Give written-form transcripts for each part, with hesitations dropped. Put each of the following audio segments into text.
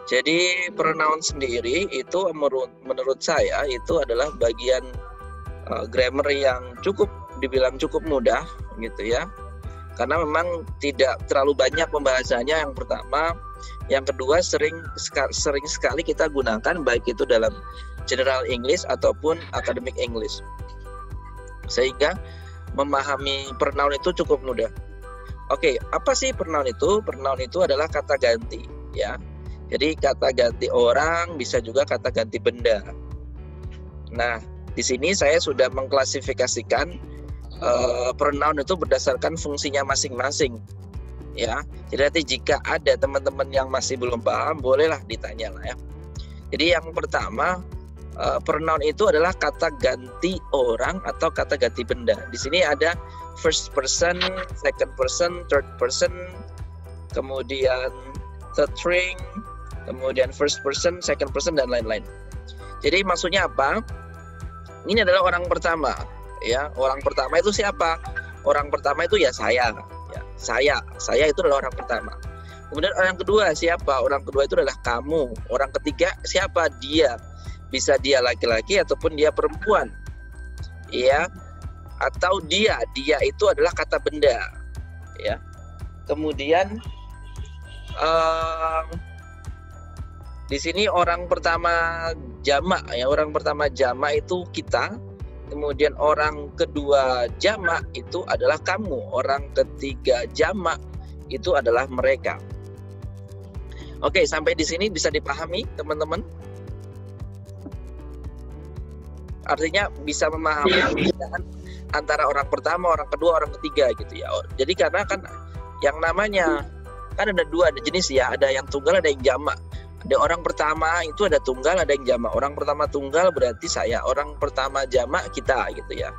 Jadi pronoun sendiri itu menurut saya itu adalah bagian grammar yang dibilang cukup mudah gitu ya. Karena memang tidak terlalu banyak pembahasannya yang pertama. Yang kedua sering sekali kita gunakan baik itu dalam general English ataupun academic English. Sehingga memahami pronoun itu cukup mudah. Oke, apa sih pronoun itu? Pronoun itu adalah kata ganti ya. Jadi kata ganti orang, bisa juga kata ganti benda. Nah, di sini saya sudah mengklasifikasikan pronoun itu berdasarkan fungsinya masing-masing. Ya, jadi nanti jika ada teman-teman yang masih belum paham, bolehlah ditanya lah ya. Jadi yang pertama, pronoun itu adalah kata ganti orang atau kata ganti benda. Di sini ada first person, second person, third person, kemudian third string, kemudian first person, second person, dan lain-lain. Jadi maksudnya apa? Ini adalah orang pertama, ya. Orang pertama itu siapa? Orang pertama itu ya saya. Ya, saya itu adalah orang pertama. Kemudian orang kedua siapa? Orang kedua itu adalah kamu. Orang ketiga siapa? Dia. Bisa dia laki-laki ataupun dia perempuan. Ya. Atau dia itu adalah kata benda. Ya. Kemudian di sini orang pertama jamak ya, orang pertama jamak itu kita, kemudian orang kedua jamak itu adalah kamu, orang ketiga jamak itu adalah mereka. Oke, sampai di sini bisa dipahami teman-teman? Artinya bisa memahami perbedaan antara orang pertama, orang kedua, orang ketiga gitu ya. Jadi karena kan yang namanya kan ada dua jenis ya, ada yang tunggal, ada yang jamak. Ada orang pertama itu ada tunggal, ada yang jamak. Orang pertama tunggal berarti saya, orang pertama jamak kita gitu ya.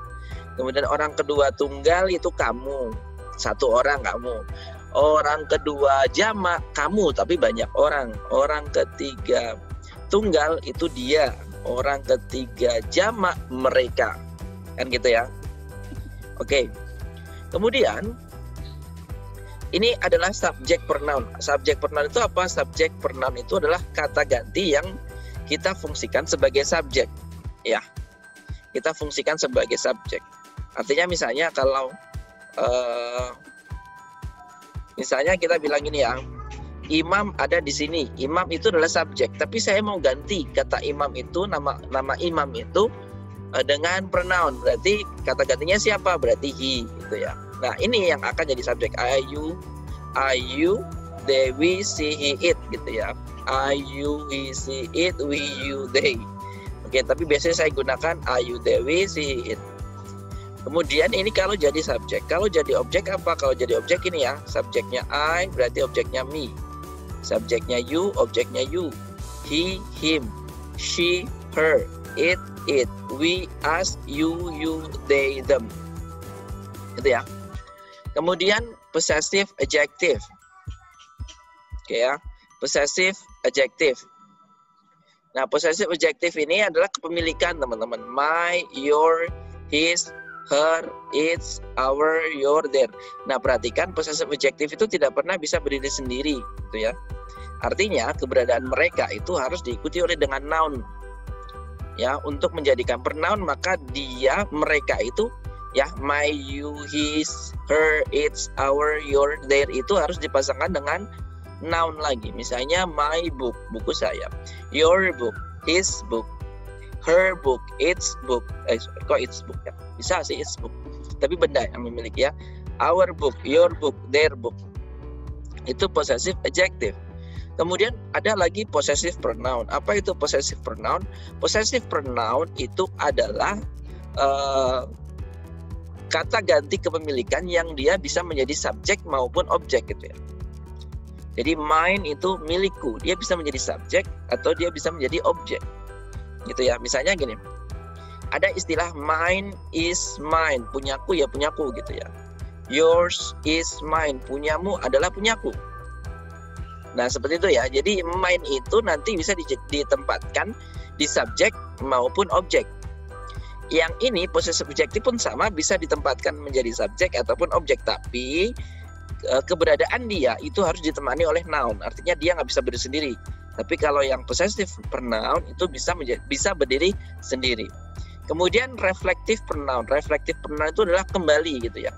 Kemudian orang kedua tunggal itu kamu, satu orang kamu. Orang kedua jamak kamu tapi banyak orang. Orang ketiga tunggal itu dia. Orang ketiga jamak mereka. Kan gitu ya. Oke. Kemudian ini adalah subjek pronoun. Subjek pronoun itu apa? Subjek pronoun itu adalah kata ganti yang kita fungsikan sebagai subjek. Ya, kita fungsikan sebagai subjek. Artinya misalnya kalau misalnya kita bilang ini ya, imam ada di sini. Imam itu adalah subjek. Tapi saya mau ganti kata imam itu, nama imam itu dengan pronoun. Berarti kata gantinya siapa? Berarti he gitu ya. Nah, ini yang akan jadi subjek. I, you, they, we, she, he, it gitu ya. I, you, he, she, it, we, you, they. Oke, tapi biasanya saya gunakan I, you, they, we, she, he, it. Kemudian ini kalau jadi subjek. Kalau jadi objek apa? Kalau jadi objek ini ya, subjeknya I berarti objeknya me. Subjeknya you, objeknya you. He, him. She, her. It, we, us, you, they, them. Gitu ya. Kemudian possessive adjective. Oke ya, possessive adjective. Nah, possessive adjective ini adalah kepemilikan teman-teman. My, your, his, her, its, our, your, their. Nah, perhatikan possessive adjective itu tidak pernah bisa berdiri sendiri, gitu ya. Artinya keberadaan mereka itu harus diikuti oleh dengan noun. Ya, untuk menjadikan pronoun maka dia, mereka itu ya, my, you, his, her, its, our, your, their itu harus dipasangkan dengan noun lagi. Misalnya my book, buku saya. Your book, his book. Her book, its book. Kok its book ya? Bisa sih its book. Tapi benda yang memiliki ya. Our book, your book, their book. Itu possessive adjective. Kemudian ada lagi possessive pronoun. Apa itu possessive pronoun? Possessive pronoun itu adalah kata ganti kepemilikan yang dia bisa menjadi subjek maupun objek gitu ya. Jadi mine itu milikku, dia bisa menjadi subjek atau dia bisa menjadi objek. Gitu ya. Misalnya gini. Ada istilah mine is mine, punyaku ya punyaku gitu ya. Yours is mine, punyamu adalah punyaku. Nah, seperti itu ya. Jadi mine itu nanti bisa ditempatkan di subjek maupun objek. Yang ini possessive adjective pun sama, bisa ditempatkan menjadi subjek ataupun objek, tapi keberadaan dia itu harus ditemani oleh noun. Artinya dia nggak bisa berdiri sendiri. Tapi kalau yang possessive pronoun itu bisa berdiri sendiri. Kemudian reflective pronoun. Reflective pronoun itu adalah kembali gitu ya.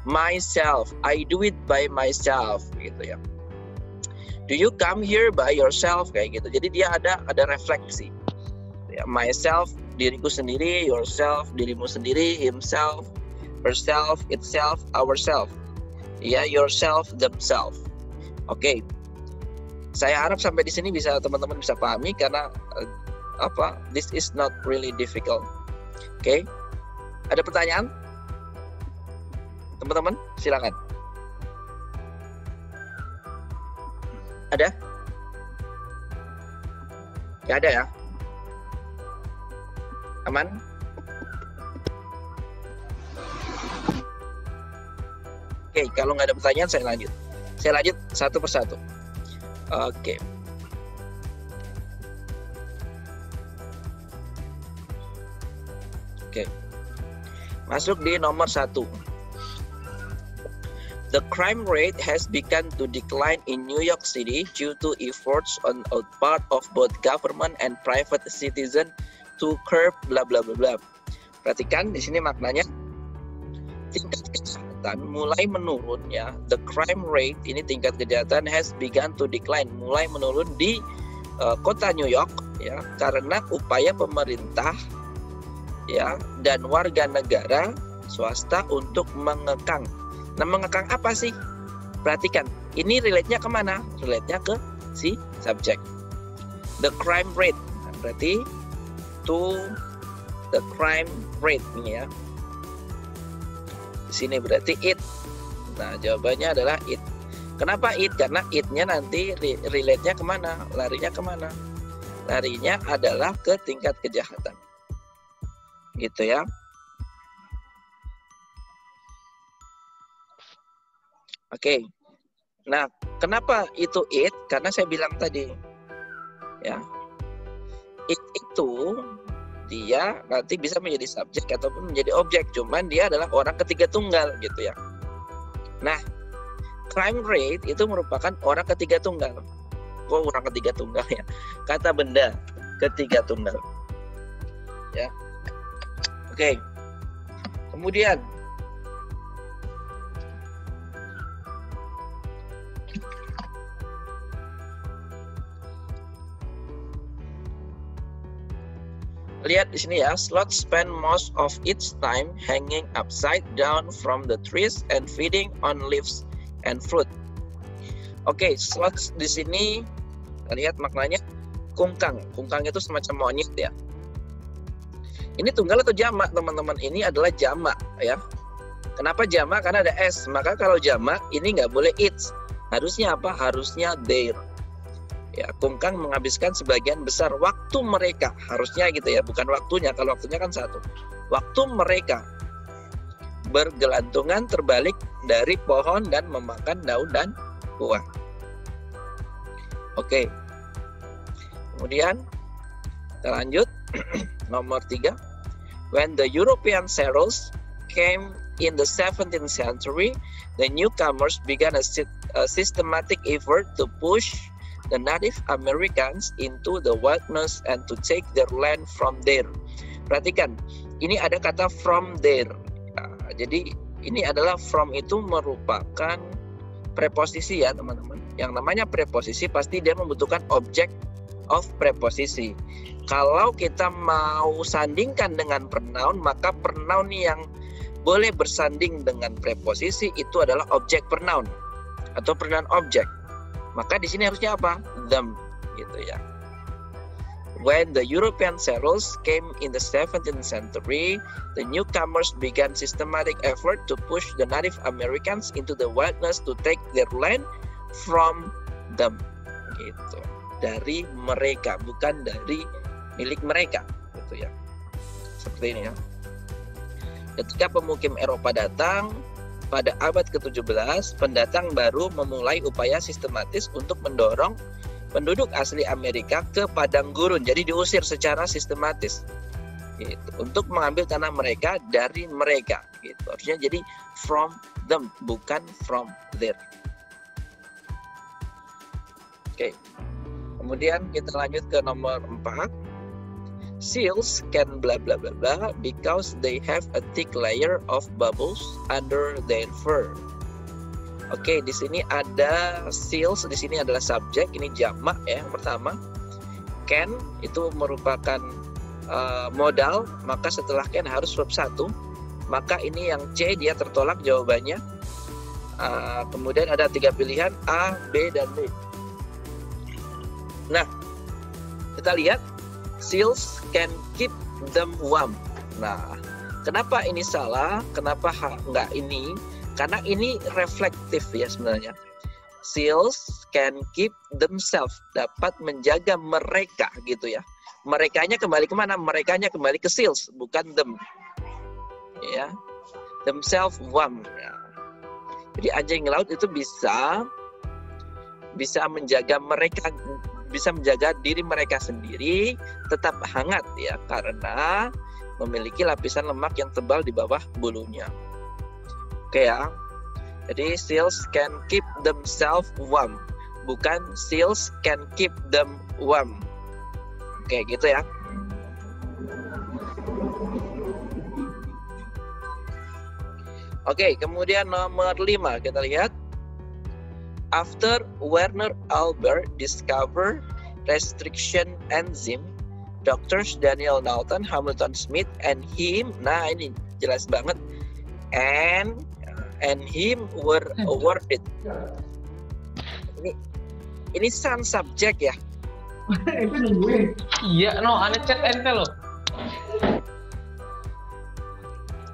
Myself, I do it by myself gitu ya. Do you come here by yourself kayak gitu. Jadi dia ada refleksi. Ya, myself, diriku sendiri, yourself, dirimu sendiri, himself, herself, itself, ourself. Ya, yourself, themselves. Oke. Saya harap sampai di sini teman-teman bisa pahami karena this is not really difficult. Oke. Ada pertanyaan? Teman-teman, silakan. Ada? Ya ada ya. Aman? Oke, kalau nggak ada pertanyaan saya lanjut. Saya lanjut satu persatu. Oke. Masuk di nomor 1. The crime rate has begun to decline in New York City due to efforts on the part of both government and private citizen to curb bla bla bla bla. Perhatikan di sini maknanya tingkat kejahatan mulai menurun ya. The crime rate ini tingkat kejahatan has begun to decline, mulai menurun di kota New York ya karena upaya pemerintah ya dan warga negara swasta untuk mengekang. Nah, mengekang apa sih? Perhatikan, ini relate-nya kemana? Relate-nya ke si subjek. The crime rate, nah, berarti to the crime rate ini ya. Di sini berarti it. Nah, jawabannya adalah it. Kenapa it? Karena it-nya nanti relate-nya kemana? Larinya kemana? Larinya adalah ke tingkat kejahatan. Gitu ya. Oke. Nah, kenapa itu it? Karena saya bilang tadi ya. It itu dia nanti bisa menjadi subjek ataupun menjadi objek, cuman dia adalah orang ketiga tunggal gitu ya. Nah, crime rate itu merupakan orang ketiga tunggal. Kok orang ketiga tunggal ya? Kata benda ketiga tunggal. Ya. Oke. Kemudian lihat di sini ya, sloth spend most of its time hanging upside down from the trees and feeding on leaves and fruit. Oke, sloth di sini lihat maknanya kungkang. Kungkang itu semacam monyet ya. Ini tunggal atau jamak, teman-teman? Ini adalah jamak ya. Kenapa jamak? Karena ada s. Maka kalau jamak ini nggak boleh its. Harusnya apa? Harusnya their. Ya, kungkang menghabiskan sebagian besar waktu mereka, harusnya gitu ya, bukan waktunya. Kalau waktunya kan satu. Waktu mereka bergelantungan terbalik dari pohon dan memakan daun dan buah. Oke. Kemudian kita lanjut nomor 3. When the European settlers came in the 17th century, the newcomers began a systematic effort to push the Native Americans into the wilderness and to take their land from there. Perhatikan, ini ada kata from there. Nah, jadi ini adalah from itu merupakan preposisi ya teman-teman. Yang namanya preposisi pasti dia membutuhkan object of preposisi. Kalau kita mau sandingkan dengan pronoun, maka pronoun yang boleh bersanding dengan preposisi itu adalah objek pronoun atau pronoun object. Maka di sini harusnya apa? Them, gitu ya. When the European settlers came in the 17th century, the newcomers began systematic effort to push the Native Americans into the wilderness to take their land from them. Gitu. Dari mereka, bukan dari milik mereka, gitu ya. Seperti ini ya. Ketika pemukim Eropa datang pada abad ke-17, pendatang baru memulai upaya sistematis untuk mendorong penduduk asli Amerika ke padang gurun. Jadi diusir secara sistematis gitu, untuk mengambil tanah mereka dari mereka. Gitu. Harusnya jadi from them, bukan from there. Oke. Kemudian kita lanjut ke nomor 4. Seals can blah blah blah blah because they have a thick layer of bubbles under their fur. Oke, di sini ada seals, di sini adalah subjek, ini jamak ya yang pertama. Can itu merupakan modal, maka setelah can harus verb 1. Maka ini yang C dia tertolak jawabannya. Kemudian ada 3 pilihan A, B, dan D. Nah, kita lihat seals can keep them warm. Nah, kenapa ini salah? Kenapa enggak ini? Karena ini reflektif ya sebenarnya. Seals can keep themselves, dapat menjaga mereka gitu ya. Merekanya kembali kemana? Merekanya kembali ke seals, bukan them. Ya, themselves warm. Ya. Jadi anjing laut itu bisa menjaga mereka, bisa menjaga diri mereka sendiri tetap hangat ya, karena memiliki lapisan lemak yang tebal di bawah bulunya. Oke ya. Jadi seals can keep themselves warm, bukan seals can keep them warm. Oke, gitu ya. Oke, kemudian nomor 5 kita lihat. After Werner Albert discovered restriction enzyme, doctors Daniel Knowlton, Hamilton Smith, and him, nah ini jelas banget, and him were awarded. Ini sun subject ya. Itu nungguin. Iya, no, aneh chat ente loh.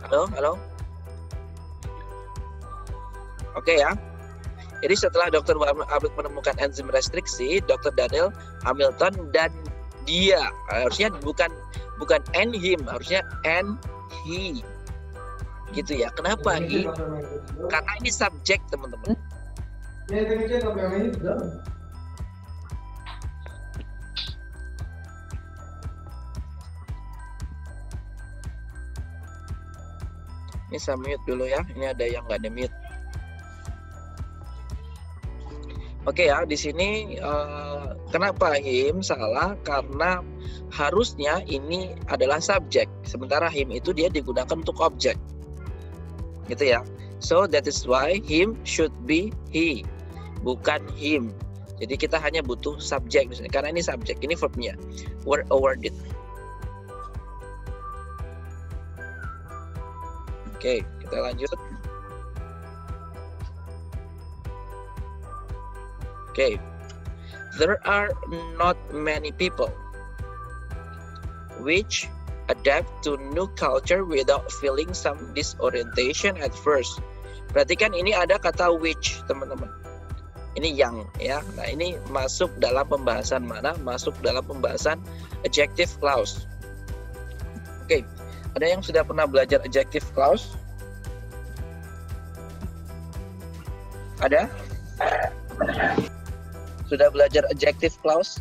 Halo. Oke ya. Jadi setelah Dr. Albert menemukan enzim restriksi, Dr. Daniel Hamilton dan dia, harusnya bukan and him, harusnya and he. Gitu ya. Kenapa he? Karena ini subjek, teman-teman. Ini saya mute dulu ya. Ini ada yang nggak ada mute. Oke ya, di sini kenapa him salah? Karena harusnya ini adalah subjek, sementara him itu dia digunakan untuk objek, gitu ya. So that is why him should be he, bukan him. Jadi kita hanya butuh subjek misalnya, karena ini subjek, ini verbnya were awarded. Oke, kita lanjut. Okay, there are not many people which adapt to new culture without feeling some disorientation at first. Perhatikan ini ada kata which, teman-teman. Ini yang ya. Nah, ini masuk dalam pembahasan mana? Masuk dalam pembahasan adjective clause. Oke, ada yang sudah pernah belajar adjective clause? Ada? Sudah belajar adjective clause?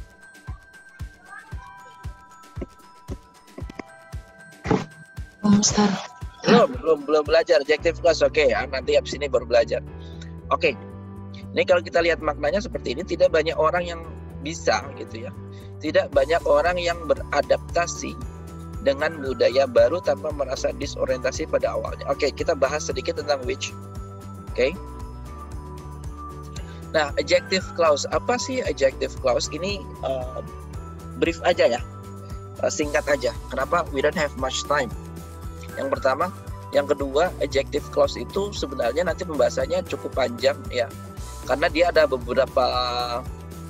Belum belajar adjective clause. Oke ya, nanti habis ini baru belajar. Oke. Ini kalau kita lihat maknanya seperti ini, tidak banyak orang yang bisa gitu ya. Tidak banyak orang yang beradaptasi dengan budaya baru tanpa merasa disorientasi pada awalnya. Oke, kita bahas sedikit tentang which. Oke. Nah, adjective clause, apa sih adjective clause? Ini brief aja ya, singkat aja. Kenapa? We don't have much time. Yang pertama, yang kedua, adjective clause itu sebenarnya nanti pembahasannya cukup panjang ya, karena dia ada beberapa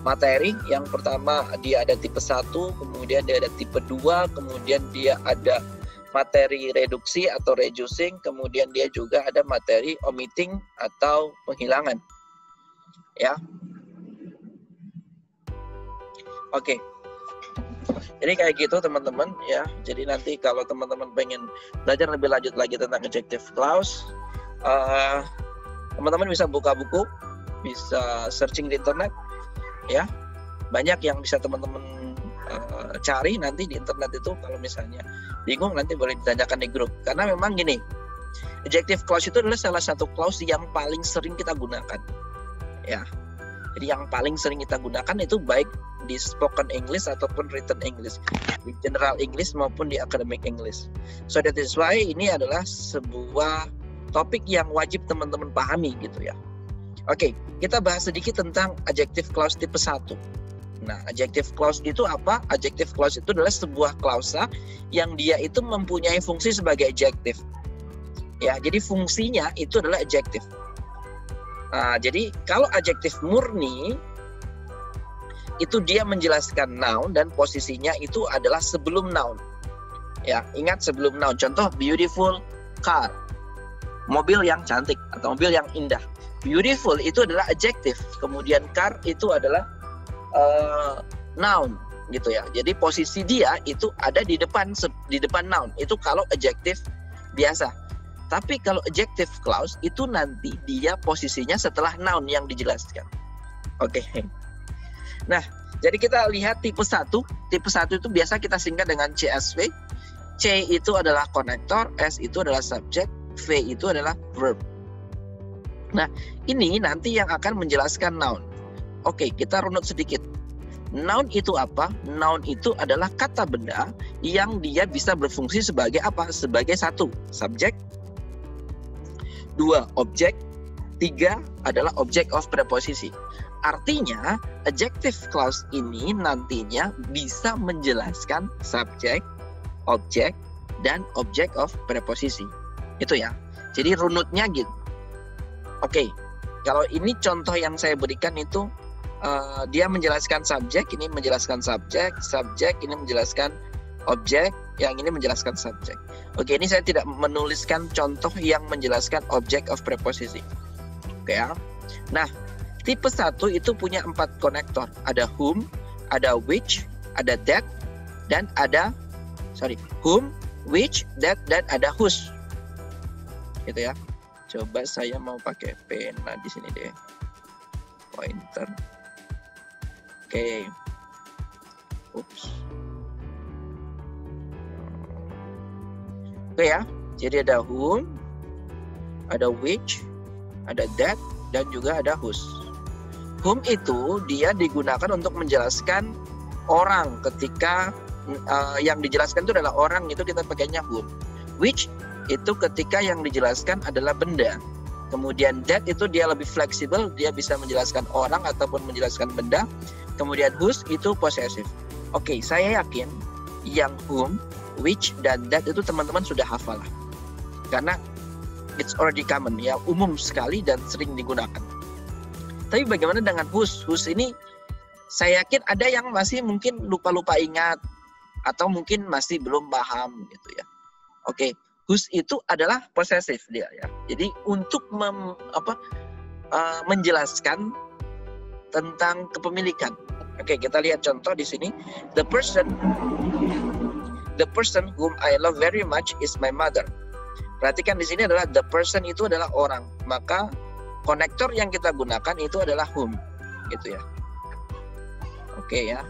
materi. Yang pertama dia ada tipe 1, kemudian dia ada tipe 2, kemudian dia ada materi reduksi atau reducing, kemudian dia juga ada materi omitting atau penghilangan. Ya, oke. Jadi kayak gitu teman-teman ya. Jadi nanti kalau teman-teman pengen belajar lebih lanjut lagi tentang adjective clause, teman-teman bisa buka buku, bisa searching di internet, ya. Banyak yang bisa teman-teman cari nanti di internet itu. Kalau misalnya bingung nanti boleh ditanyakan di grup. Karena memang gini, adjective clause itu adalah salah satu clause yang paling sering kita gunakan. Ya, Jadi yang paling sering kita gunakan itu baik di spoken English ataupun written English, di general English maupun di academic English. So that is why ini adalah sebuah topik yang wajib teman-teman pahami gitu ya. Oke, kita bahas sedikit tentang adjective clause tipe 1. Nah, adjective clause itu apa? Adjective clause itu adalah sebuah klausa yang dia itu mempunyai fungsi sebagai adjective. Ya, jadi fungsinya itu adalah adjective. Nah, jadi kalau adjective murni itu dia menjelaskan noun dan posisinya itu adalah sebelum noun. Ya, ingat sebelum noun. Contoh beautiful car. Mobil yang cantik atau mobil yang indah. Beautiful itu adalah adjective. Kemudian car itu adalah noun gitu ya. Jadi posisi dia itu ada di depan noun. Itu kalau adjective biasa. Tapi kalau adjective clause itu nanti dia posisinya setelah noun yang dijelaskan. Oke. Nah, jadi kita lihat tipe 1. Tipe 1 itu biasa kita singkat dengan CSV. C itu adalah connector, S itu adalah subject, V itu adalah verb. Nah, ini nanti yang akan menjelaskan noun. Oke, kita runut sedikit. Noun itu apa? Noun itu adalah kata benda yang dia bisa berfungsi sebagai apa? Sebagai 1, subjek, 2, objek, 3 adalah object of preposisi. Artinya, adjective clause ini nantinya bisa menjelaskan subjek, objek, dan object of preposisi. Itu ya. Jadi runutnya gitu. Oke, kalau ini contoh yang saya berikan itu dia menjelaskan subjek, ini menjelaskan subjek, ini menjelaskan objek, yang ini menjelaskan subjek. Oke, ini saya tidak menuliskan contoh yang menjelaskan object of preposisi. Oke ya. Nah, tipe 1 itu punya 4 konektor. Ada whom, ada which, ada that, dan ada whom, which, that, dan ada whose. Gitu ya. Coba saya mau pakai pena di sini deh. Pointer. Oke. Oops. Oke ya. Jadi ada whom, ada which, ada that, dan juga ada whose. Whom itu dia digunakan untuk menjelaskan orang. Ketika yang dijelaskan itu adalah orang, itu kita pakainya whom. Which itu ketika yang dijelaskan adalah benda. Kemudian that itu dia lebih fleksibel, dia bisa menjelaskan orang ataupun menjelaskan benda. Kemudian whose itu possessive. Oke, saya yakin yang whom, which, dan that itu teman-teman sudah hafal lah. Karena it's already common ya, umum sekali dan sering digunakan. Tapi bagaimana dengan whose? Whose ini saya yakin ada yang masih mungkin lupa-lupa ingat atau mungkin masih belum paham gitu ya. Oke, whose itu adalah possessive dia ya. Jadi untuk menjelaskan tentang kepemilikan. Oke, kita lihat contoh di sini. The person whom I love very much is my mother. Perhatikan di sini adalah the person itu adalah orang. Maka konektor yang kita gunakan itu adalah whom, gitu ya. Oke ya.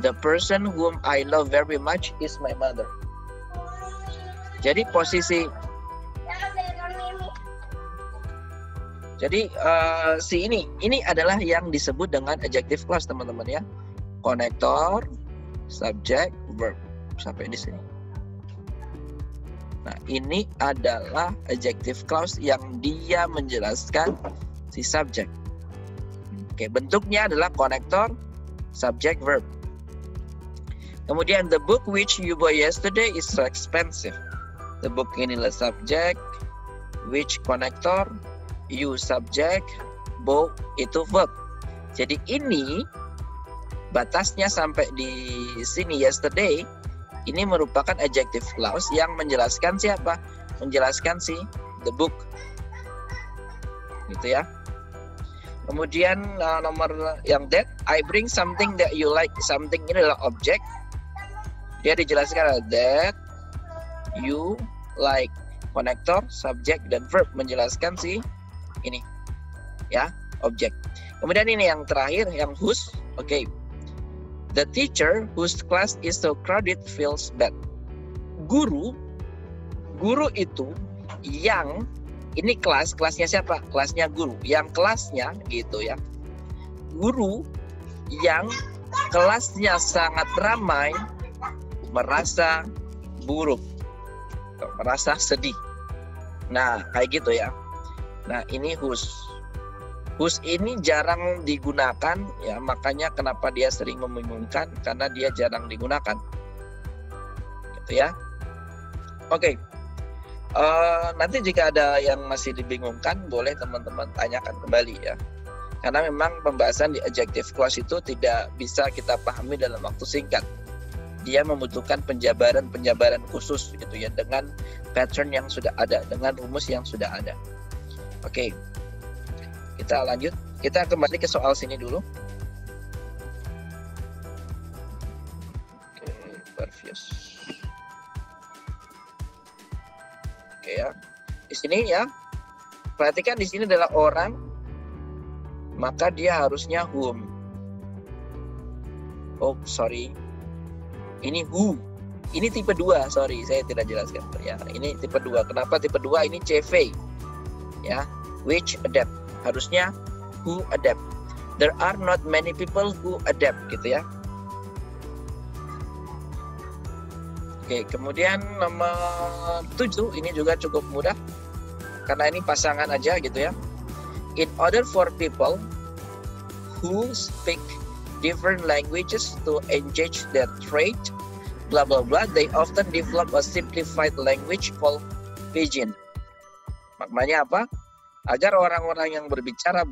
The person whom I love very much is my mother. Jadi posisi si ini adalah yang disebut dengan adjective clause teman-teman ya. Konektor, subject, verb. Sampai di sini. Nah, ini adalah adjective clause yang dia menjelaskan si subject. Oke, bentuknya adalah konektor, subject, verb. Kemudian the book which you bought yesterday is so expensive. The book ini adalah subject, which konektor, you subject, bought itu verb. Jadi ini batasnya sampai di sini yesterday. Ini merupakan adjective clause yang menjelaskan siapa? Menjelaskan si the book. Gitu ya. Kemudian nomor yang that, I bring something that you like. Something ini adalah objek. Dia dijelaskan adalah that you like. Konektor, subject, dan verb menjelaskan si ini. Ya, objek. Kemudian ini yang terakhir, yang whose. Oke. The teacher whose class is so crowded feels bad. Guru itu yang ini kelasnya siapa? Kelasnya guru. Yang kelasnya gitu ya. guru yang kelasnya sangat ramai merasa buruk, merasa sedih. Nah, kayak gitu ya. Nah, ini whose. Whose ini jarang digunakan ya, makanya kenapa dia sering membingungkan, karena dia jarang digunakan. Gitu ya. Oke. Nanti jika ada yang masih dibingungkan, boleh teman-teman tanyakan kembali ya. Karena memang pembahasan di adjective clause itu tidak bisa kita pahami dalam waktu singkat. Dia membutuhkan penjabaran khusus gitu ya, dengan pattern yang sudah ada, dengan rumus yang sudah ada. Oke. Kita lanjut. Kita kembali ke soal sini dulu. Oke, previous. Oke ya. Di sini ya. Perhatikan di sini adalah orang, maka dia harusnya whom. Oh, sorry. Ini who. Ini tipe 2, sorry, saya tidak jelaskan. Ya, ini tipe 2. Kenapa tipe 2? Ini CV. Ya, which adapt. Harusnya who adapt. There are not many people who adapt gitu ya. Oke, kemudian nomor 7 ini juga cukup mudah. Karena ini pasangan aja gitu ya. In order for people who speak different languages to engage their trade, blah blah blah, they often develop a simplified language called pidgin. Maknanya apa? Agar orang-orang yang berbicara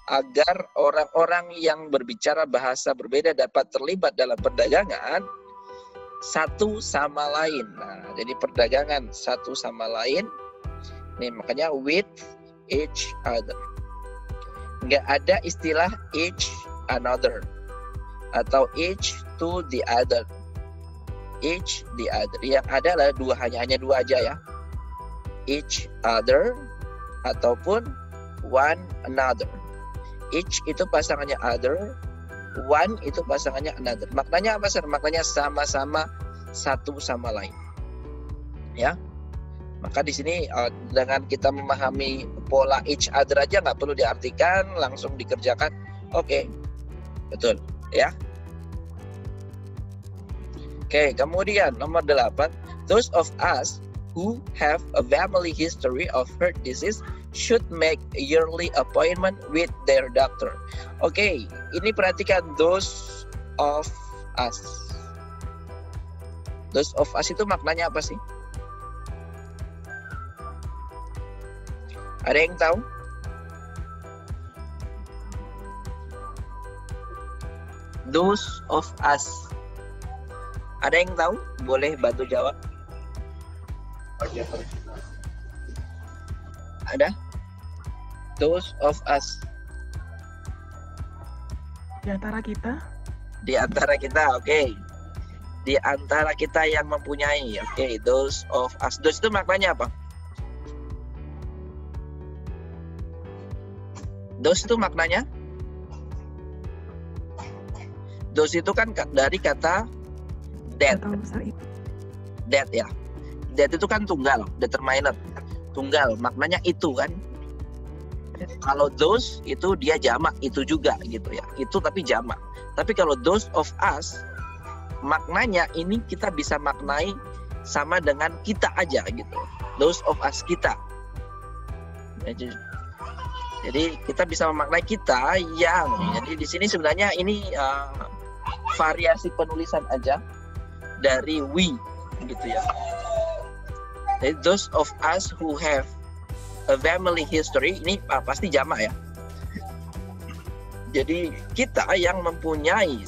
agar orang-orang yang berbicara bahasa berbeda dapat terlibat dalam perdagangan satu sama lain. Nah, jadi perdagangan satu sama lain. Nih makanya with each other. Nggak ada istilah each another atau each to the other. Each the other. Yang ada adalah dua, hanya dua aja ya. Each other ataupun one another. Each itu pasangannya other, one itu pasangannya another. Maknanya apa, Sir? Maknanya sama-sama satu sama lain. Ya. Maka di sini dengan kita memahami pola each other aja nggak perlu diartikan, langsung dikerjakan. Oke. Betul, ya. Oke, kemudian nomor 8, those of us who have a family history of heart disease should make a yearly appointment with their doctor. Oke, ini perhatikan those of us. Those of us itu maknanya apa sih? Ada yang tahu? Those of us. Ada yang tahu? Boleh bantu jawab. Ada? Those of us. Di antara kita? Di antara kita, oke. Di antara kita yang mempunyai, oke. Those of us. Those itu maknanya apa? Those itu maknanya? Those itu kan dari kata that. That ya. That itu kan tunggal, determiner. Tunggal, maknanya itu kan. Kalau those itu dia jamak, itu juga gitu ya. Itu tapi jamak. Tapi kalau those of us, maknanya ini kita bisa maknai sama dengan kita aja gitu. Those of us, kita. Jadi kita bisa memaknai kita yang. Jadi di sini sebenarnya ini variasi penulisan aja dari we gitu ya. Jadi those of us who have a family history, ini pasti jamak ya. Jadi kita yang mempunyai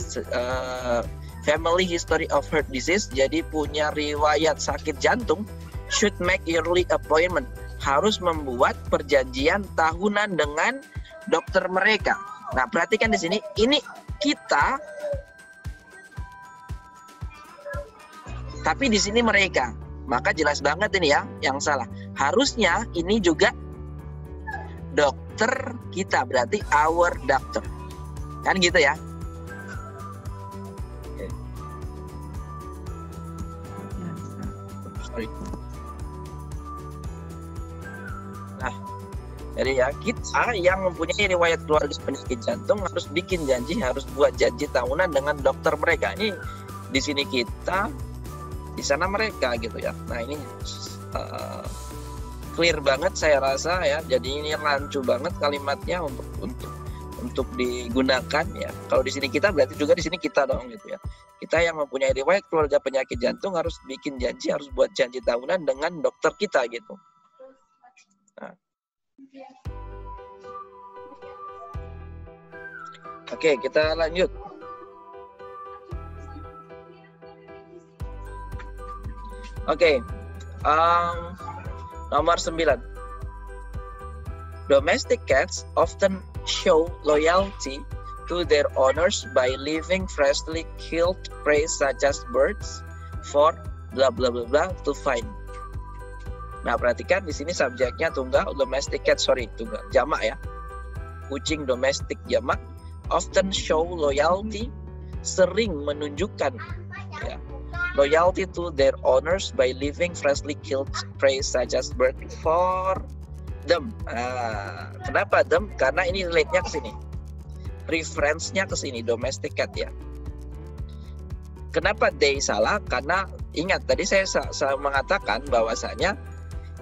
family history of heart disease, jadi punya riwayat sakit jantung, should make yearly appointment, harus membuat perjanjian tahunan dengan dokter mereka. Nah, perhatikan di sini, ini kita, tapi di sini mereka. Maka jelas banget ini ya, yang salah. Harusnya ini juga dokter kita, berarti our doctor. Kan gitu ya. Sorry. Nah, Jadi ya kita yang mempunyai riwayat keluarga penyakit jantung harus bikin janji, harus buat janji tahunan dengan dokter mereka. Ini di sini kita, di sana mereka gitu ya. Nah ini clear banget saya rasa ya. Jadi ini rancu banget kalimatnya untuk digunakan ya. Kalau di sini kita berarti juga di sini kita dong gitu ya. Kita yang mempunyai riwayat keluarga penyakit jantung harus bikin janji, harus buat janji tahunan dengan dokter kita gitu. Nah. Oke, kita lanjut. Oke, nomor 9. Domestic cats often show loyalty to their owners by leaving freshly killed prey such as birds for blah blah blah blah to find. Nah, perhatikan di sini subjeknya tunggal, domestic cat, tunggal, jamak ya. Kucing domestik jamak, often show loyalty, sering menunjukkan ya, loyalty to their owners by leaving freshly killed prey such as bird for them. Kenapa them? Karena ini relate-nya ke sini. Reference-nya ke sini, domestic cat ya. Kenapa they salah? Karena ingat tadi saya mengatakan bahwasanya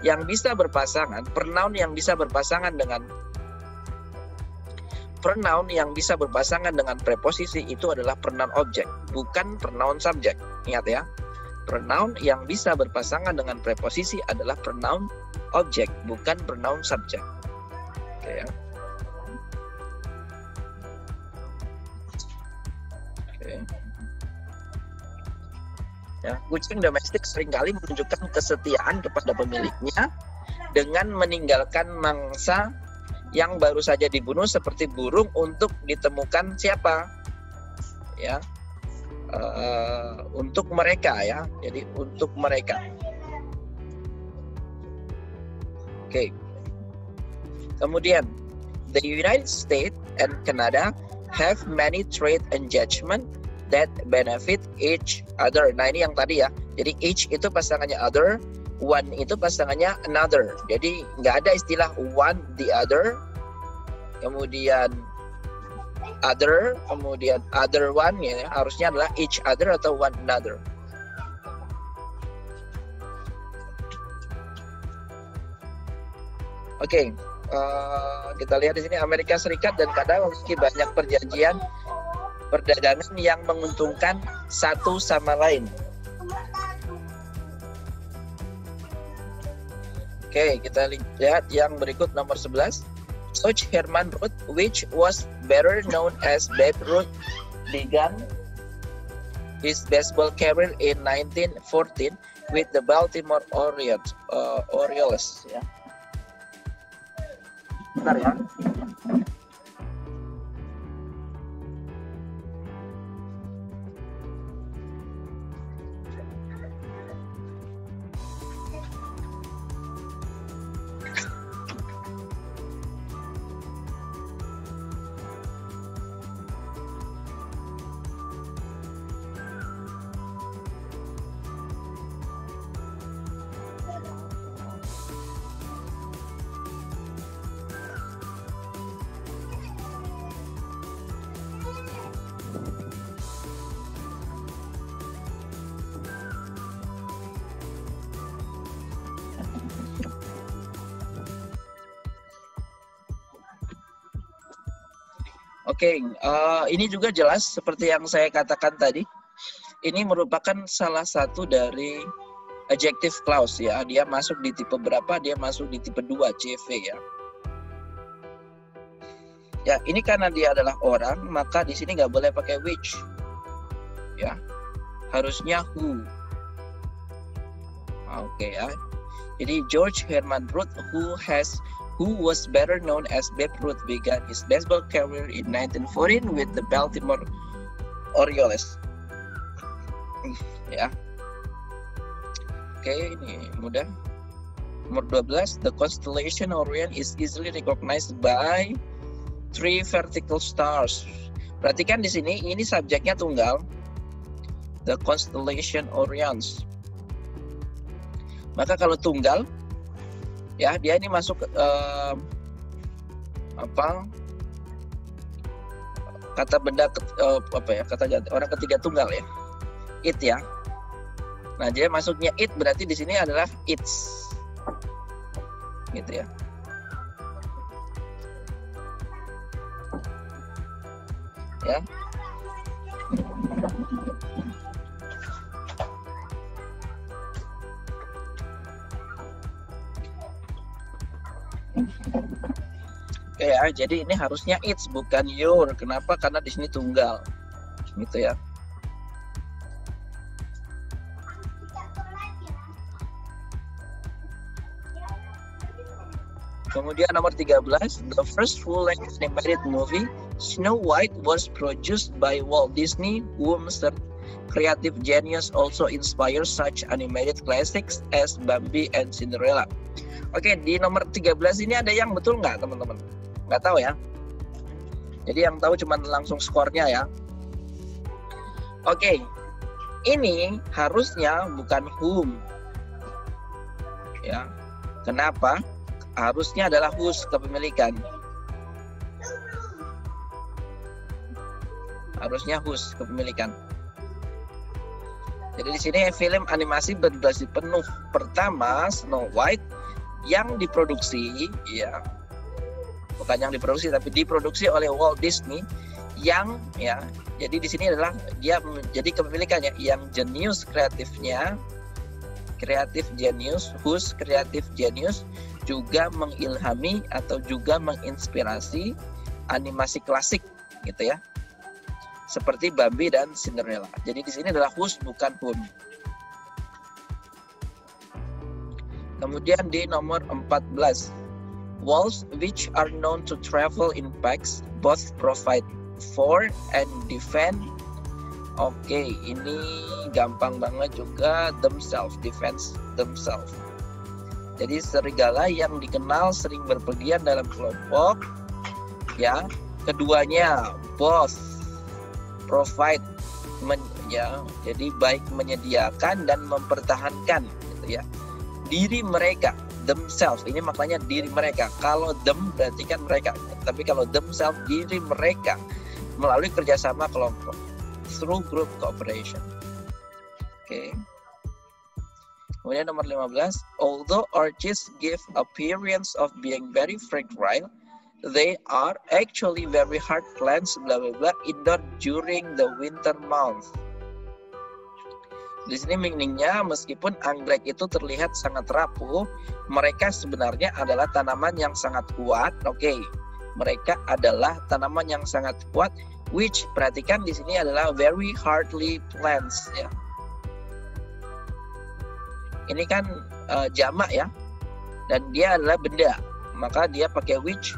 yang bisa berpasangan, pronoun yang bisa berpasangan dengan preposisi itu adalah pronoun objek, bukan pronoun subjek. Ingat ya, pronoun yang bisa berpasangan dengan preposisi adalah pronoun objek, bukan pronoun subjek. Oke ya. Oke. Ya, kucing domestik seringkali menunjukkan kesetiaan kepada pemiliknya dengan meninggalkan mangsa yang baru saja dibunuh seperti burung untuk ditemukan siapa? Ya, untuk mereka ya. Jadi untuk mereka. Oke. Kemudian, the United States and Canada have many trade engagement that benefit each other. Nah ini yang tadi ya. Jadi each itu pasangannya other, one itu pasangannya another. Jadi nggak ada istilah one the other, kemudian other, kemudian other one ya. Harusnya adalah each other atau one another. Oke, kita lihat di sini Amerika Serikat dan Kanada memiliki banyak perjanjian perdagangan yang menguntungkan satu sama lain. Oke, kita lihat yang berikut nomor 11. George Herman Ruth, which was better known as Babe Ruth, began his baseball career in 1914 with the Baltimore Orioles. Ya. Bentar ya. Oke, ini juga jelas seperti yang saya katakan tadi. Ini merupakan salah satu dari adjective clause ya. Dia masuk di tipe berapa? Dia masuk di tipe 2 CV ya. Ya, ini karena dia adalah orang, maka di sini nggak boleh pakai which. Ya, harusnya who. Oke ya. Jadi George Herman Ruth, who was better known as Babe Ruth, began his baseball career in 1914 with the Baltimore Orioles. Ya. Oke, ini mudah. Nomor 12, the constellation Orion is easily recognized by 3 vertical stars. Perhatikan di sini, ini subjeknya tunggal. The constellation Orions. Maka kalau tunggal, ya dia ini masuk kata benda kata orang ketiga tunggal ya, it ya. Nah, jadi masuknya it berarti di sini adalah its, gitu ya. Ya. Oke ya, jadi ini harusnya its bukan your. Kenapa? Karena di sini tunggal, gitu ya. Kemudian nomor 13, the first full-length animated movie Snow White was produced by Walt Disney, whose creative genius also inspires such animated classics as Bambi and Cinderella. Oke, di nomor 13 ini ada yang betul nggak, teman-teman? Nggak tahu ya. Jadi yang tahu cuma langsung skornya ya. Oke, ini harusnya bukan whom. Ya, kenapa? Harusnya adalah whose, kepemilikan. Harusnya whose, kepemilikan. Jadi di sini film animasi berdurasi penuh pertama Snow White yang diproduksi, ya, bukan yang diproduksi tapi diproduksi oleh Walt Disney, yang ya, jadi di sini adalah dia menjadi kepemilikannya, yang jenius kreatifnya, creative genius, whose creative genius juga mengilhami atau juga menginspirasi animasi klasik, gitu ya, seperti Bambi dan Cinderella. Jadi di sini adalah whose bukan whom. Kemudian di nomor 14, wolves which are known to travel in packs both provide for and defend. Oke, ini gampang banget juga, themselves, defense themselves. Jadi serigala yang dikenal sering berpergian dalam kelompok, ya, keduanya both provide, ya, jadi baik menyediakan dan mempertahankan, gitu ya, diri mereka, themselves, ini maknanya diri mereka. Kalau them berarti kan mereka, tapi kalau themselves, diri mereka melalui kerjasama kelompok, through group cooperation. Oke. Kemudian nomor 15, although orchids give appearance of being very fragile, they are actually very hard plants, bla bla bla, indoor during the winter month. Di sini meaningnya, meskipun anggrek itu terlihat sangat rapuh, mereka sebenarnya adalah tanaman yang sangat kuat. Oke, mereka adalah tanaman yang sangat kuat, which perhatikan di sini adalah very hardly plants, ya. Ini kan jamak ya, dan dia adalah benda, maka dia pakai which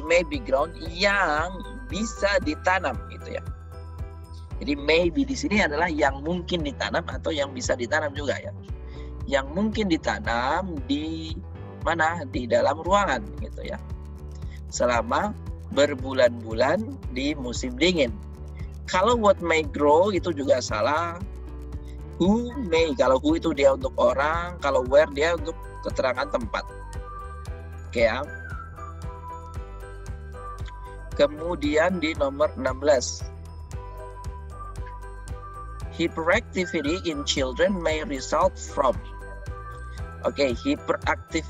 may be grown, yang bisa ditanam, gitu ya. Jadi maybe di sini adalah yang mungkin ditanam atau yang bisa ditanam juga ya. Yang mungkin ditanam di mana? Di dalam ruangan, gitu ya. Selama berbulan-bulan di musim dingin. Kalau what may grow itu juga salah. Who may, kalau who itu dia untuk orang, kalau where dia untuk keterangan tempat. Oke ya. Kemudian di nomor 16, hyperactivity in children may result from. Oke, hiperaktif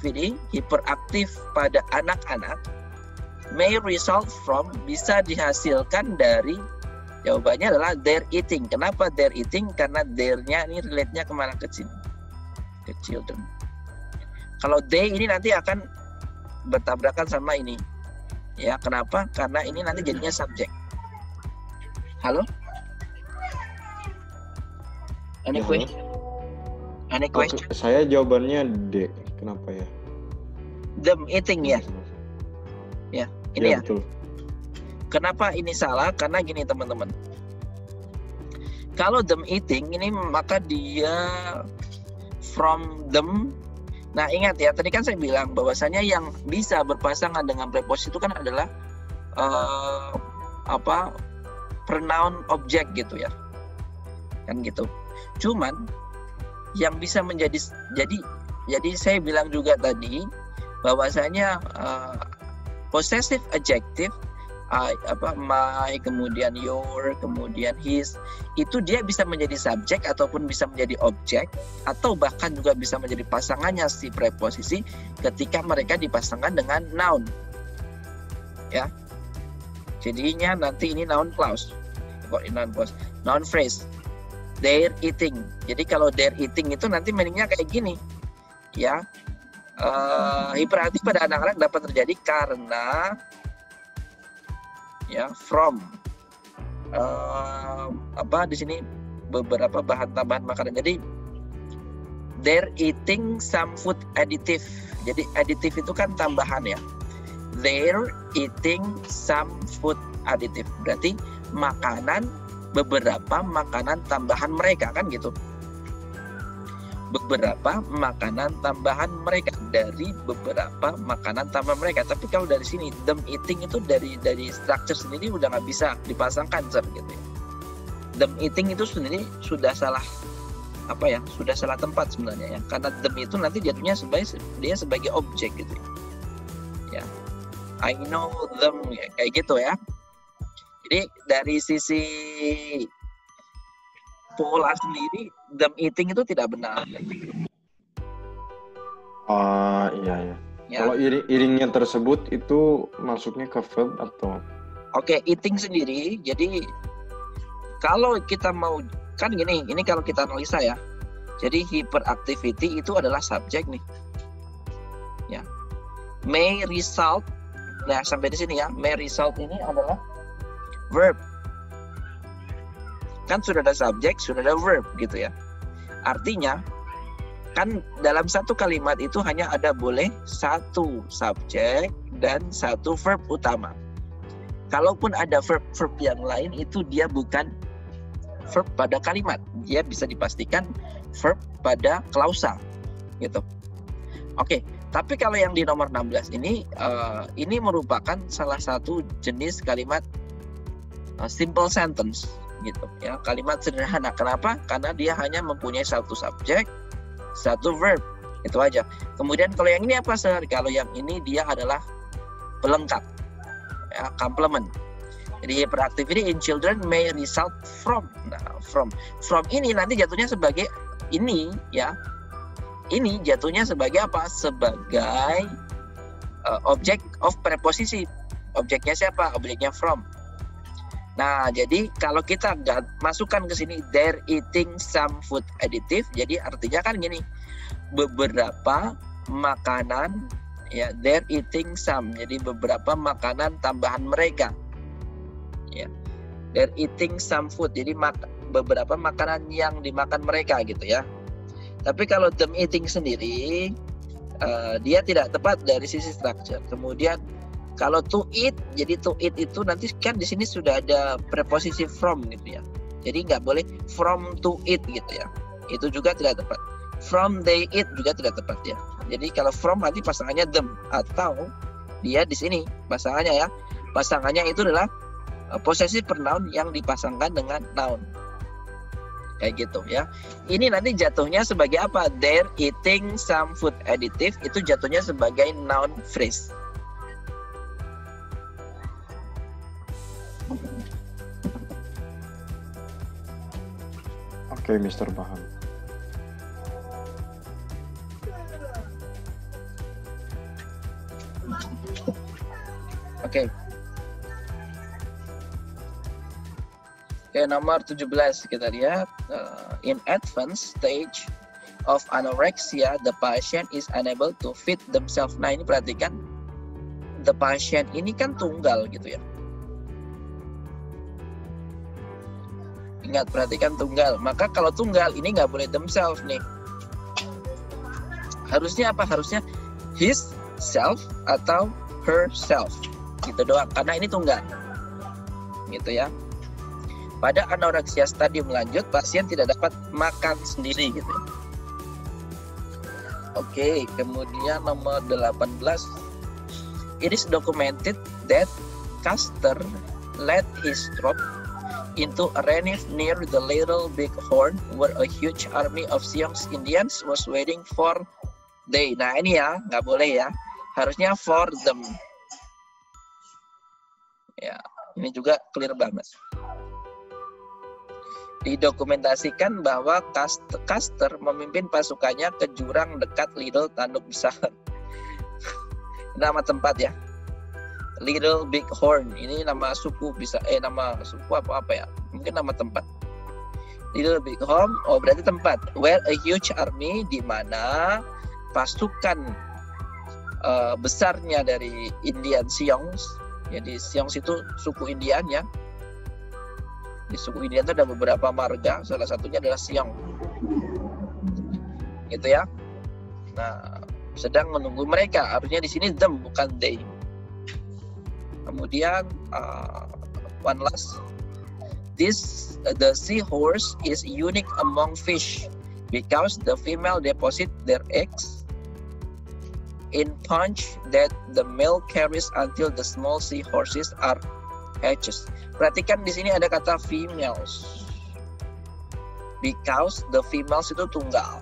pada anak-anak, may result from, bisa dihasilkan dari, jawabannya adalah their eating. Kenapa their eating? Karena their-nya ini relate-nya kemana? Ke sini, ke children. Kalau they ini nanti akan bertabrakan sama ini. Ya, kenapa? Karena ini nanti jadinya subjek. Halo? Any question? Any question? Saya jawabannya D. Kenapa ya? Them eating ya? Ya, ini ya. Betul. Kenapa ini salah? Karena gini teman-teman. Kalau them eating ini maka dia from them. Nah ingat ya, tadi kan saya bilang bahwasanya yang bisa berpasangan dengan preposition itu kan adalah pronoun object gitu ya. Kan gitu. Cuman yang bisa menjadi jadi saya bilang juga tadi bahwasanya possessive adjective, my, kemudian your, kemudian his, itu dia bisa menjadi subjek ataupun bisa menjadi objek, atau bahkan juga bisa menjadi pasangannya si preposisi ketika mereka dipasangkan dengan noun. Ya, jadinya nanti ini noun clause, noun phrase. They're eating. Jadi kalau they're eating itu nanti meaningnya kayak gini, ya. Hiperaktif pada anak-anak dapat terjadi karena, ya, from di sini beberapa bahan tambahan makanan. Jadi they're eating some food additive. Jadi additive itu kan tambahan, ya. They're eating some food additive. Berarti beberapa makanan tambahan mereka, kan gitu. Beberapa makanan tambahan mereka, dari beberapa makanan tambahan mereka. Tapi kalau dari sini them eating itu dari structure sendiri udah nggak bisa dipasangkan gitu ya. Them eating itu sendiri sudah salah sudah salah tempat sebenarnya, ya, karena them itu nanti jatuhnya sebagai objek gitu ya. I know them, ya, kayak gitu ya. Jadi dari sisi pola sendiri, them eating itu tidak benar. Iya. Ya. Kalau iringnya tersebut itu masuknya ke verb atau? Oke, eating sendiri. Jadi kalau kita mau, kan gini, ini kalau kita analisa ya. Jadi hyperactivity itu adalah subjek nih. Ya. May result. Nah, sampai di sini ya. May result ini adalah verb. Kan sudah ada subjek, sudah ada verb gitu ya. Artinya kan dalam satu kalimat itu hanya ada boleh satu subjek dan satu verb utama. Kalaupun ada verb yang lain itu dia bukan verb pada kalimat. Dia bisa dipastikan verb pada klausa gitu. Oke, tapi kalau yang di nomor 16 ini merupakan salah satu jenis kalimat simple sentence gitu ya, kalimat sederhana. Kenapa? Karena dia hanya mempunyai satu subjek, satu verb, itu aja. Kemudian kalau yang ini apa, Sir? Kalau yang ini dia adalah pelengkap, ya, complement. Jadi hyperactivity in children may result from. Nah, from ini nanti jatuhnya sebagai ini, ya. Ini jatuhnya sebagai apa? Sebagai object of preposisi. Objeknya siapa? Objeknya from. Nah, jadi kalau kita masukkan ke sini they're eating some food additive, jadi artinya kan gini, beberapa makanan, ya, they're eating some, jadi beberapa makanan tambahan mereka, ya, they're eating some food, jadi beberapa makanan yang dimakan mereka gitu ya. Tapi kalau them eating sendiri, dia tidak tepat dari sisi structure. Kemudian kalau to eat, jadi to eat itu nanti kan di sini sudah ada preposisi from gitu ya. Jadi nggak boleh from to eat gitu ya. Itu juga tidak tepat. From they eat juga tidak tepat ya. Jadi kalau from nanti pasangannya them, atau dia di sini pasangannya ya. Pasangannya itu adalah possessive pronoun yang dipasangkan dengan noun. Kayak gitu ya. Ini nanti jatuhnya sebagai apa? They're eating some food additive, itu jatuhnya sebagai noun phrase. Oke, Mister paham. Oke, nomor 17 kita lihat. In advanced stage of anorexia, the patient is unable to feed themselves. Nah, ini perhatikan, the patient ini kan tunggal gitu ya. Ingat, perhatikan tunggal. Maka kalau tunggal ini nggak boleh themselves nih. Harusnya apa? Harusnya his self atau herself. Gitu doang. Karena ini tunggal. Gitu ya. Pada anoreksia stadium lanjut, pasien tidak dapat makan sendiri gitu. Oke, kemudian nomor 18. It is documented that Custer led his troop into a renif near the Little Big Horn where a huge army of Sioux Indians was waiting for they. Nah, ini ya, nggak boleh ya. Harusnya for them. Ya, ini juga clear banget. Didokumentasikan bahwa Custer memimpin pasukannya ke jurang dekat Little Tanduk Besar. Nama tempat ya. Little Big Horn, ini nama suku, bisa nama suku apa ya? Mungkin nama tempat. Little Big Horn, oh berarti tempat. Where a huge army, di mana pasukan besarnya dari Indian Sioux. Jadi Sioux itu suku Indian ya. Di suku Indian itu ada beberapa marga, salah satunya adalah Sioux. Gitu ya. Nah, sedang menunggu mereka. Harusnya di sini them bukan they. Kemudian one last. The seahorse is unique among fish because the female deposit their eggs in punch that the male carries until the small seahorses are hatches. Perhatikan di sini ada kata females. Because the females itu tunggal.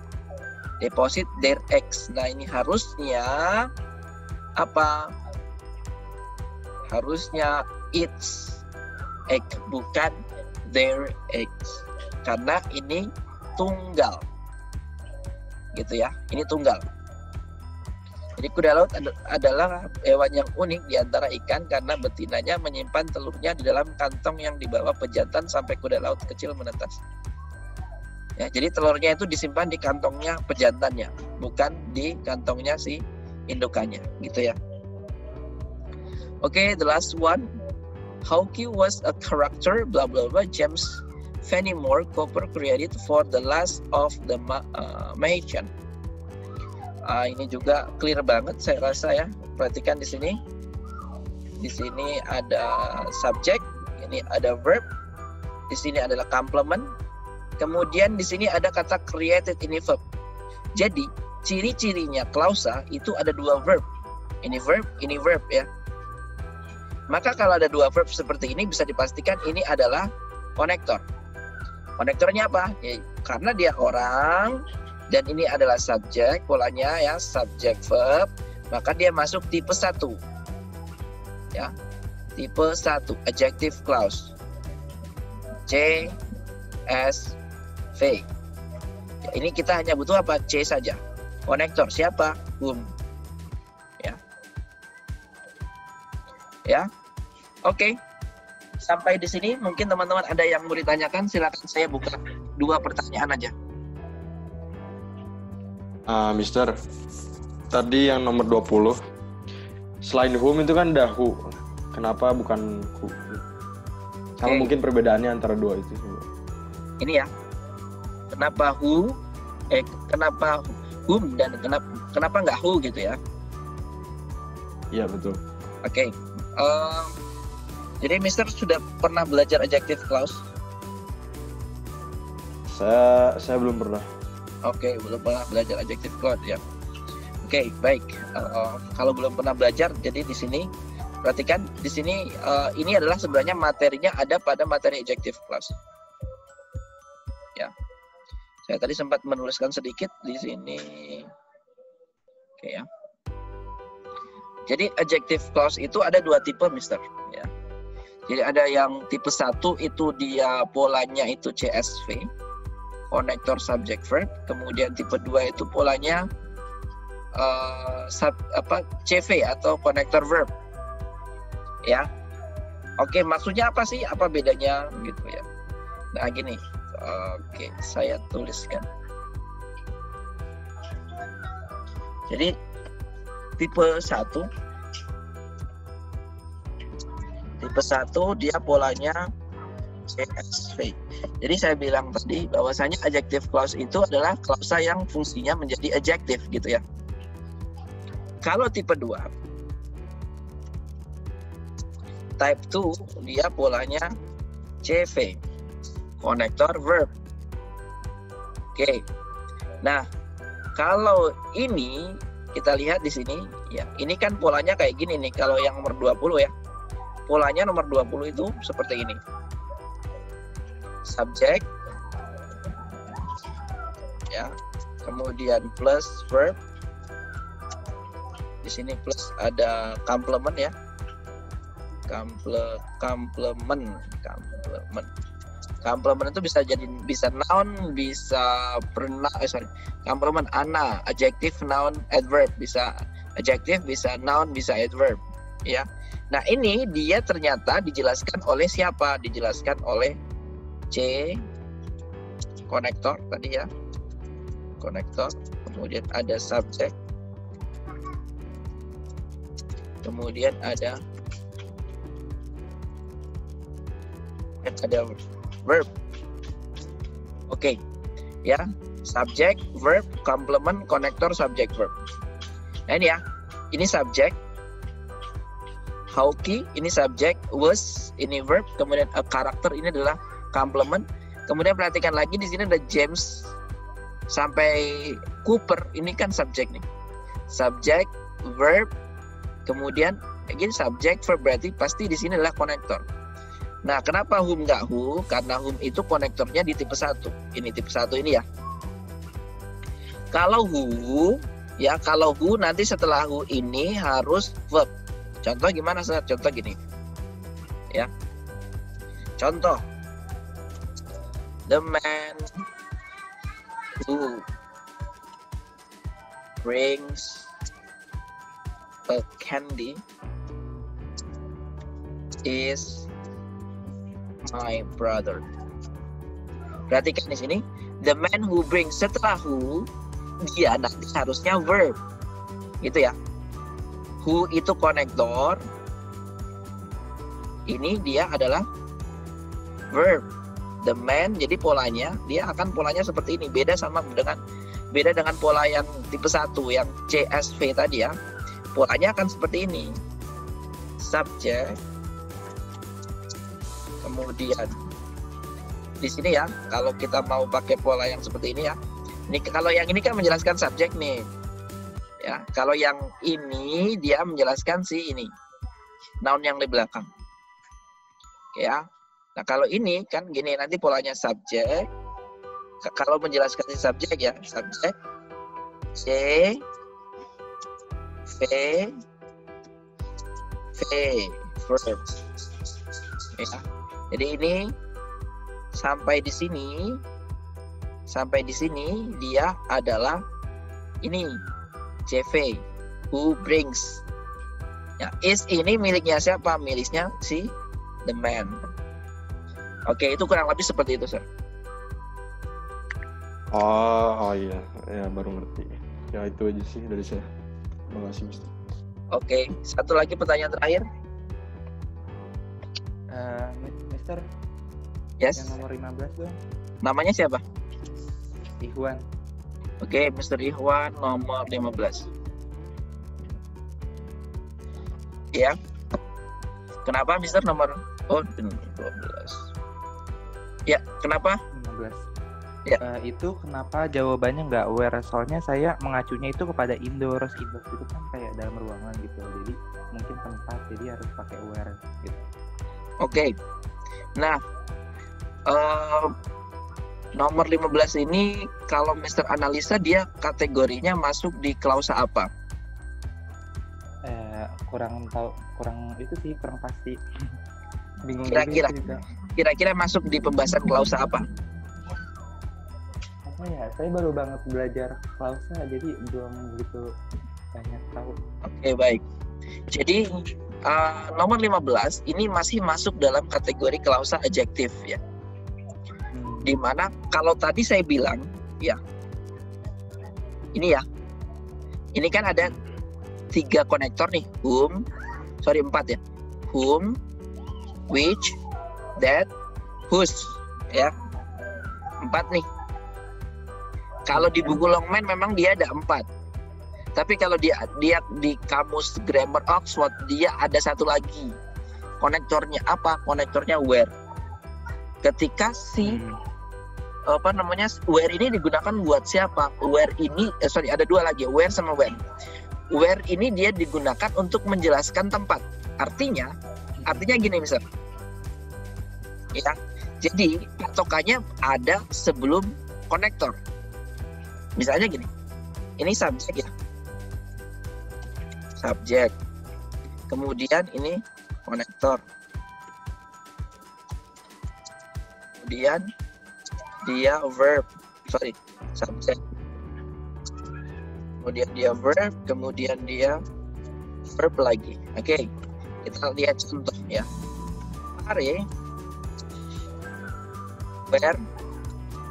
Deposit their eggs. Nah, ini harusnya apa? Harusnya its egg, bukan their eggs. Karena ini tunggal. Gitu ya. Ini tunggal. Jadi kuda laut adalah hewan yang unik di antara ikan karena betinanya menyimpan telurnya di dalam kantong yang dibawa pejantan sampai kuda laut kecil menetas. Ya, jadi telurnya itu disimpan di kantongnya pejantannya, bukan di kantongnya si indukannya, gitu ya. Oke, the last one. Hawke was a character, blah blah blah. James Fenimore Cooper created for the last of the Mahichan. Ini juga clear banget saya rasa ya. Perhatikan di sini. Di sini ada subject, ini ada verb. Di sini adalah complement. Kemudian di sini ada kata created ini verb. Jadi, ciri-cirinya klausa itu ada dua verb. Ini verb ya. Maka kalau ada dua verb seperti ini bisa dipastikan ini adalah konektor. Konektornya apa? Ya, karena dia orang dan ini adalah subjek, polanya ya, subjek verb, maka dia masuk tipe 1. Ya. Tipe 1, adjective clause. C S V. Ya, ini kita hanya butuh apa? C saja. Konektor siapa? Whom. Ya. Ya. Oke. Sampai di sini mungkin teman-teman ada yang mau ditanyakan, silakan saya buka 2 pertanyaan aja. Mister, tadi yang nomor 20, selain whom itu kan ada who. Kenapa bukan who? Sama mungkin perbedaannya antara dua itu. Ini ya, kenapa who, kenapa whom dan kenapa nggak who gitu ya? Iya betul. Oke. Jadi Mister sudah pernah belajar adjective clause? Saya belum pernah. Oke, belum pernah belajar adjective clause ya. Oke, baik. Kalau belum pernah belajar, jadi di sini perhatikan di sini ini adalah sebenarnya materinya ada pada materi adjective clause. Ya, saya tadi sempat menuliskan sedikit di sini. Oke ya. Jadi adjective clause itu ada 2 tipe, Mister. Ya. Jadi ada yang tipe 1 itu dia polanya itu CSV. Konektor subject verb, kemudian tipe 2 itu polanya CV atau konektor verb. Ya. Oke, maksudnya apa sih? Apa bedanya gitu ya. Nah, gini. Oke, saya tuliskan. Jadi tipe 1 dia polanya CSV. Jadi saya bilang tadi bahwasanya adjective clause itu adalah klausa yang fungsinya menjadi adjective gitu ya. Kalau tipe 2 type 2 dia polanya CV, konektor verb. Oke. Nah, kalau ini kita lihat di sini ya, ini kan polanya kayak gini nih kalau yang nomor 20 ya. Polanya nomor 20 itu seperti ini. Subject ya, kemudian plus verb, di sini plus ada complement ya, Complement itu bisa noun, bisa pronoun, complement ana, adjective, noun, adverb, bisa adjective, bisa noun, bisa adverb, ya. Nah, ini dia ternyata dijelaskan oleh siapa? Dijelaskan oleh C, konektor tadi ya. Konektor, kemudian ada subject, kemudian ada verb. Oke. Ya, subject, verb, complement, konektor, subject, verb. Nah, ini ya. Ini subject. Hauki, ini subject. Was, ini verb. Kemudian a karakter, ini adalah complement. Kemudian perhatikan lagi di sini ada James sampai Cooper, ini kan subject nih. Subject, verb, kemudian again subject, verb, berarti pasti di sini adalah konektor. Nah, kenapa whom nggak who? Karena whom itu konektornya di tipe 1. Ini tipe 1 ini ya. Kalau who, ya kalau who nanti setelah who ini harus verb. Contoh gimana, Sir? Contoh gini. Ya. Contoh. The man who brings a candy is my brother. Perhatikan di sini, the man who brings, setelah who dia nanti harusnya verb, gitu ya. Who itu konektor, ini dia adalah verb. The man, jadi polanya dia akan polanya seperti ini, beda dengan pola yang tipe 1 yang CSV tadi ya. Polanya akan seperti ini. Subject, kemudian di sini ya, kalau kita mau pakai pola yang seperti ini ya. Ini kalau yang ini kan menjelaskan subjek nih. Ya, kalau yang ini dia menjelaskan si ini. Noun yang di belakang. Oke ya. Nah, kalau ini kan gini, nanti polanya subjek. Kalau menjelaskan si subjek ya, subjek C V verb. Ya. Jadi ini sampai di sini dia adalah ini CV, who brings. Ya, is ini miliknya siapa? Miliknya si the man. Oke, itu kurang lebih seperti itu, Sir. Oh iya, ya baru ngerti. Ya itu aja sih dari saya. Terima kasih, Mister. Oke, satu lagi pertanyaan terakhir. Mister, Yes. yang nomor 15 dong. Namanya siapa? Ikhwan. Oke, Mr. Ikhwan nomor 15. Ya. Kenapa Mister nomor 12? Ya, kenapa? 15. Ya. Itu kenapa jawabannya nggak where? Soalnya saya mengacunya itu kepada indoors. Indoors itu kan kayak dalam ruangan gitu. Jadi mungkin tempat, jadi harus pakai where gitu. Oke. Nah, nomor 15 ini kalau Mister analisa dia kategorinya masuk di klausa apa? Kurang tahu, kurang pasti. Bingung Kira-kira masuk di pembahasan klausa apa? Apa ya? Saya baru banget belajar klausa, jadi belum gitu banyak tahu. Oke, baik. Jadi nomor 15 ini masih masuk dalam kategori klausa adjektif ya. Dimana kalau tadi saya bilang ya, ini ya, ini kan ada 3 konektor nih, 4 ya, whom, which, that, whose ya, 4 nih. Kalau di buku Longman memang dia ada 4, tapi kalau dia di kamus grammar Oxford dia ada satu lagi. Konektornya apa? Konektornya where. Ketika si where ini digunakan buat siapa? Where ini ada 2 lagi, where sama when. Where ini dia digunakan untuk menjelaskan tempat. Artinya gini misal. Ya. Jadi patokannya ada sebelum konektor. Misalnya gini. Ini subjek ya. Subjek. Kemudian ini konektor. Kemudian dia subjek. Kemudian dia verb, kemudian dia verb lagi. Oke, kita lihat contoh ya. Mari, where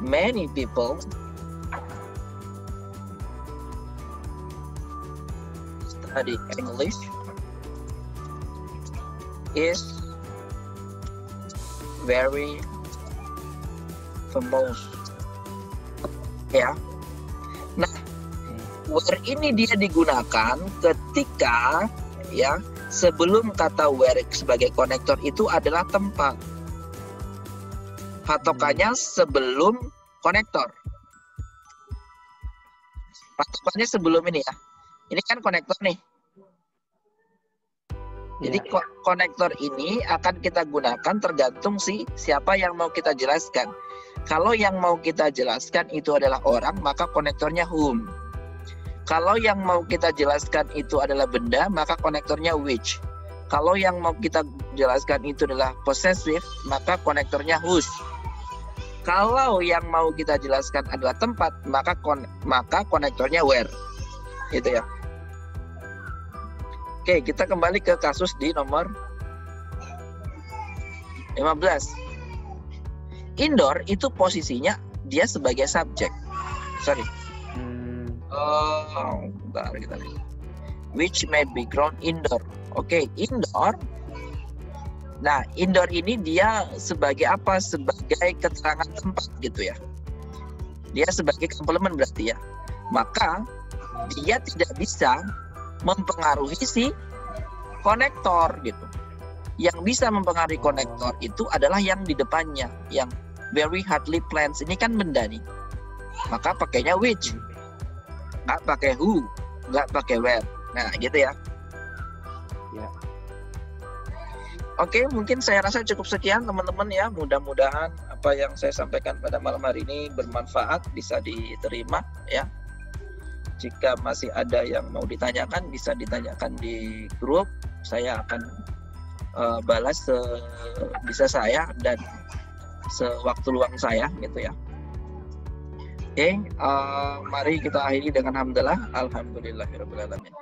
many people study English is very famous. Ya. Nah, where ini dia digunakan ketika ya sebelum kata where sebagai konektor itu adalah tempat. Patokannya sebelum konektor. Patokannya sebelum ini ya. Ini kan konektor nih. Jadi konektor ini akan kita gunakan tergantung siapa yang mau kita jelaskan. Kalau yang mau kita jelaskan itu adalah orang, maka konektornya whom. Kalau yang mau kita jelaskan itu adalah benda, maka konektornya which. Kalau yang mau kita jelaskan itu adalah possessive, maka konektornya whose. Kalau yang mau kita jelaskan adalah tempat, maka konektornya where. Itu ya. Oke, kita kembali ke kasus di nomor 15. Indoor itu posisinya dia sebagai subjek. Sorry. Bentar kita lihat. Which may be grown indoor. Oke, indoor. Nah, indoor ini dia sebagai apa? Sebagai keterangan tempat gitu ya. Dia sebagai komplement berarti ya. Maka dia tidak bisa mempengaruhi si konektor gitu. Yang bisa mempengaruhi konektor itu adalah yang di depannya, yang very hardly plants. Ini kan benda nih. Maka pakainya which. Nggak pakai who, nggak pakai where. Nah, gitu ya. Ya. Oke, mungkin saya rasa cukup sekian teman-teman ya. Mudah-mudahan apa yang saya sampaikan pada malam hari ini bermanfaat, bisa diterima ya. Jika masih ada yang mau ditanyakan, bisa ditanyakan di grup. Saya akan balas sebisa saya dan sewaktu luang saya gitu ya. Oke, mari kita akhiri dengan hamdalah. Alhamdulillahirabbil alamin.